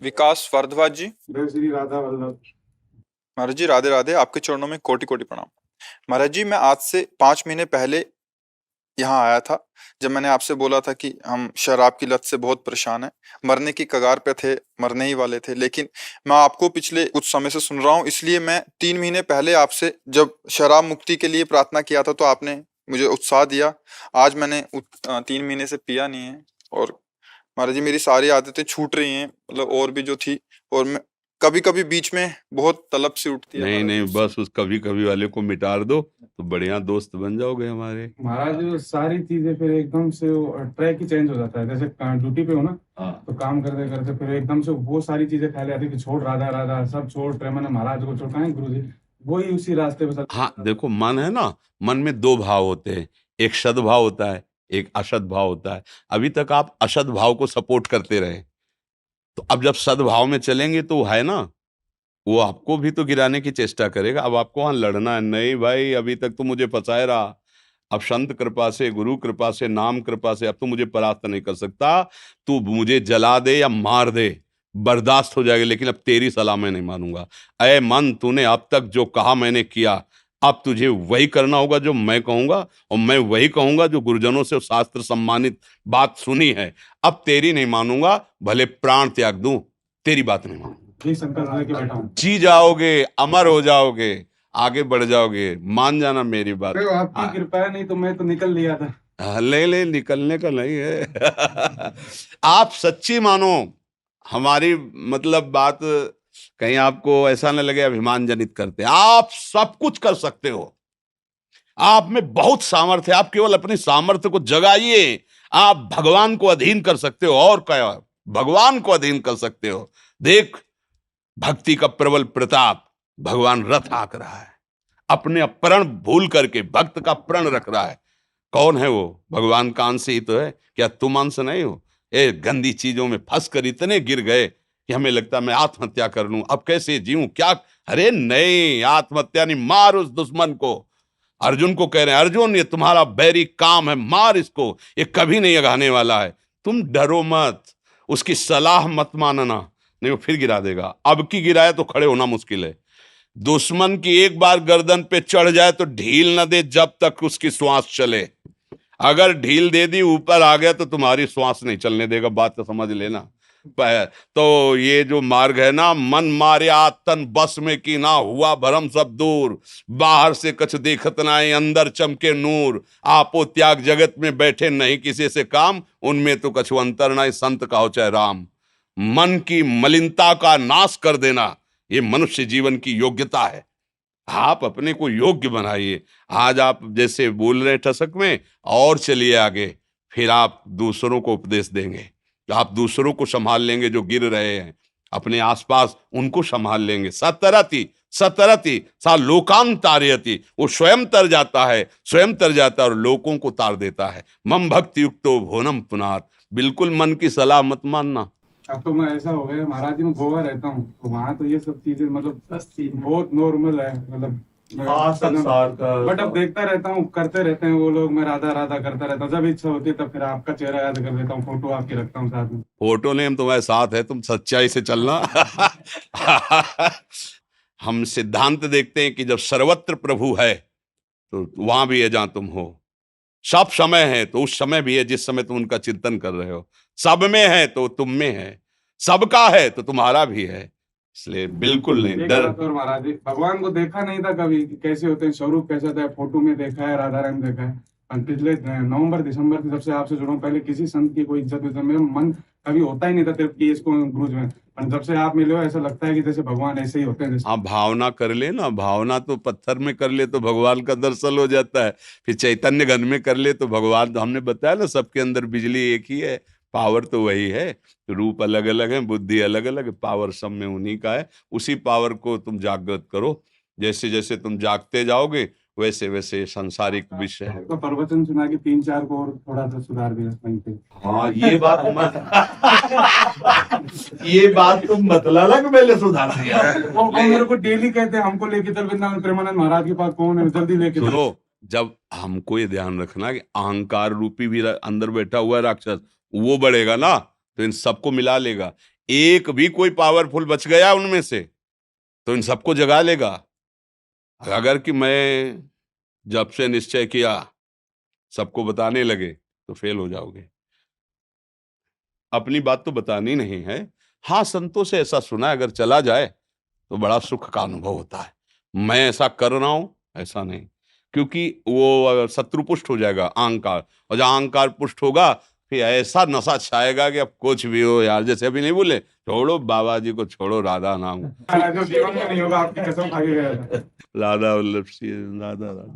विकास भारद्वाज जी। जय श्री राधा वल्लभ। महाराज जी राधे राधे, आपके चरणों में कोटि कोटि प्रणाम। महाराज जी, मैं आज से 5 महीने पहले यहाँ आया था, जब मैंने आपसे बोला था कि हम शराब की लत से बहुत परेशान हैं, मरने की कगार पे थे, मरने ही वाले थे। लेकिन मैं आपको पिछले कुछ समय से सुन रहा हूँ, इसलिए मैं 3 महीने पहले आपसे जब शराब मुक्ति के लिए प्रार्थना किया था तो आपने मुझे उत्साह दिया। आज मैंने 3 महीने से पिया नहीं है और महाराज जी मेरी सारी आदतें छूट रही हैं, मतलब और भी जो थी। और मैं कभी कभी बीच में बहुत तलब सी उठती है नहीं महाराज जी नहीं, उससे। बस उस कभी कभी वाले को मिटा दो तो बढ़िया दोस्त बन जाओगे हमारे। महाराज वो सारी चीजें फिर एकदम से ट्रैक ही चेंज हो जाता है। जैसे ड्यूटी पे हो ना, तो काम करते करते फिर एकदम से वो सारी चीजें ख्याल आती है कि छोड़ राधा राधा सब छोड़, मैंने महाराज को छोड़ कहा गुरु जी, वही उसी रास्ते पे चल। हाँ देखो, मन है ना, मन में दो भाव होते हैं, एक सद्भाव होता है, एक असद भाव होता है। अभी तक आप असद भाव को सपोर्ट करते रहे, तो अब जब सद्भाव में चलेंगे तो है ना, वो आपको भी तो गिराने की चेष्टा करेगा। अब आपको वहां लड़ना है नहीं भाई, अभी तक तो मुझे फंसाए रहा, अब संत कृपा से, गुरु कृपा से, नाम कृपा से अब तो मुझे परास्त नहीं कर सकता। तू मुझे जला दे या मार दे, बर्दाश्त हो जाएगा, लेकिन अब तेरी सलाह मैं नहीं मानूंगा। अय मन, तूने अब तक जो कहा मैंने किया, अब तुझे वही करना होगा जो मैं कहूंगा, और मैं वही कहूंगा जो गुरुजनों से शास्त्र सम्मानित बात सुनी है। अब तेरी नहीं मानूंगा, भले प्राण त्याग दूं, तेरी बात नहीं मानूंगा। ठीक संकल्प लेके बैठा हूँ। जी जाओगे, अमर हो जाओगे, आगे बढ़ जाओगे, मान जाना मेरी बात। अरे आपकी कृपा है, नहीं तो मैं तो निकल लिया था। ले ले, निकलने का नहीं है। आप सच्ची मानो हमारी, मतलब बात कहीं आपको ऐसा न लगे अभिमान जनित करते। आप सब कुछ कर सकते हो, आप में बहुत सामर्थ्य है, आप केवल अपनी सामर्थ्य को जगाइए। आप भगवान को अधीन कर सकते हो, और क्या, भगवान को अधीन कर सकते हो। देख, भक्ति का प्रबल प्रताप, भगवान रथ हाँक रहा है, अपने प्रण भूल करके भक्त का प्रण रख रहा है। कौन है वो? भगवान का अंश ही तो है, क्या तुम अंश नहीं हो? ए गंदी चीजों में फंस कर इतने गिर गए कि हमें लगता मैं आत्महत्या कर लूं, अब कैसे जीऊं क्या। अरे नहीं, आत्महत्या नहीं, मार उस दुश्मन को। अर्जुन को कह रहे हैं, अर्जुन ये तुम्हारा बैरी काम है, मार इसको, ये कभी नहीं अघाने वाला है। तुम डरो मत, उसकी सलाह मत मानना, नहीं वो फिर गिरा देगा। अब की गिराया तो खड़े होना मुश्किल है। दुश्मन की एक बार गर्दन पे चढ़ जाए तो ढील न दे जब तक उसकी श्वास चले। अगर ढील दे दी, ऊपर आ गया, तो तुम्हारी श्वास नहीं चलने देगा, बात तो समझ लेना। तो ये जो मार्ग है ना, मन मार्या तन बस में की ना, हुआ भरम सब दूर, बाहर से कछ देखत नाई, अंदर चमके नूर, आपो त्याग जगत में बैठे नहीं किसी से काम, उनमें तो कछु अंतर नाई, संत कहो चाहे राम। मन की मलिनता का नाश कर देना, ये मनुष्य जीवन की योग्यता है। आप अपने को योग्य बनाइए। आज आप जैसे बोल रहे हैं ठसक में, और चलिए आगे, फिर आप दूसरों को उपदेश देंगे, आप दूसरों को संभाल लेंगे जो गिर रहे हैं, अपने आसपास उनको संभाल लेंगे। सतरति सतरति सा लोकान तारयति, वो स्वयं तर जाता है, स्वयं तर जाता है और लोगों को तार देता है। मम भक्ति युक्तो भुवनम पुनात्। बिल्कुल मन की सलाह मत मानना। अब तो मैं ऐसा हो गया महाराज जी, मैं गोवा रहता हूँ तो वहाँ तो ये सब चीजें मतलब बहुत नॉर्मल है, मतलब बट अब देखता रहता हूँ, करते रहते हैं वो लोग, मैं राधा राधा करता रहता हूँ। जब इच्छा होती है तब फिर आपका चेहरा याद कर देता हूँ, फोटो आपकी रखता हूँ साथ में। फोटो नहीं, हम तुम्हारे साथ है, तुम सच्चाई से चलना। हम सिद्धांत देखते हैं कि जब सर्वत्र प्रभु है तो वहां भी है जहां तुम हो। सब समय है तो उस समय भी है जिस समय तुम उनका चिंतन कर रहे हो। सब में है तो तुम में है, सबका है तो तुम्हारा भी है, इसलिए बिल्कुल नहीं एक डर। बात और महाराज जी, भगवान को देखा नहीं था कभी कि कैसे होते हैं, स्वरूप कैसा था, फोटो में देखा है, राधा राम देखा है। और पिछले नवंबर दिसंबर से जब से आपसे जुड़ा हूं, पहले किसी संत की कोई इज्जत विज्जत मेरा मन कभी होता ही नहीं था कि इसको गुरुज में, पर जब से आप मिले हो ऐसा लगता है कि जैसे भगवान ऐसे ही होते हैं जैसे। हाँ, भावना कर ले ना, भावना तो पत्थर में कर ले तो भगवान का दर्शन हो जाता है, फिर चैतन्य घन में कर ले तो भगवान, तो हमने बताया ना सबके अंदर बिजली एक ही है, पावर तो वही है, रूप अलग अलग है, बुद्धि अलग अलग है, पावर सब में उन्हीं का है। उसी पावर को तुम जागृत करो, जैसे जैसे तुम जागते जाओगे वैसे वैसे सांसारिक विषय है। तो प्रवचन सुना के 3-4 को और थोड़ा सा सुधार दिया वहीं पे। हाँ, ये बात मत, ये बात तुम मतलब लग मैंने सुधार दिया। वो मेरे को डेली कहते हैं हमको लेके चल वृंदावन प्रेमानंद महाराज के पास, कौन है जल्दी लेके चलो। सुनो, जब हमको ये ध्यान रखना कि अहंकार रूपी भी अंदर बैठा हुआ है राक्षस, वो बढ़ेगा ना तो इन सबको मिला लेगा। एक भी कोई पावरफुल बच गया उनमें से तो इन सबको जगा लेगा। अगर कि मैं जब से निश्चय किया सबको बताने लगे तो फेल हो जाओगे। अपनी बात तो बतानी नहीं है। हाँ, संतों से ऐसा सुना है, अगर चला जाए तो बड़ा सुख का अनुभव होता है। मैं ऐसा कर रहा हूं ऐसा नहीं, क्योंकि वो शत्रु पुष्ट हो जाएगा अहंकार, और जब अहंकार पुष्ट होगा फिर ऐसा नशा छाएगा कि अब कुछ भी हो यार, जैसे अभी नहीं बोले छोड़ो बाबा जी को, छोड़ो राधा नाम, जो जीवन में नहीं होगा आपकी कसम खा के गया था। राधा वल्लभ श्री राधा राधा।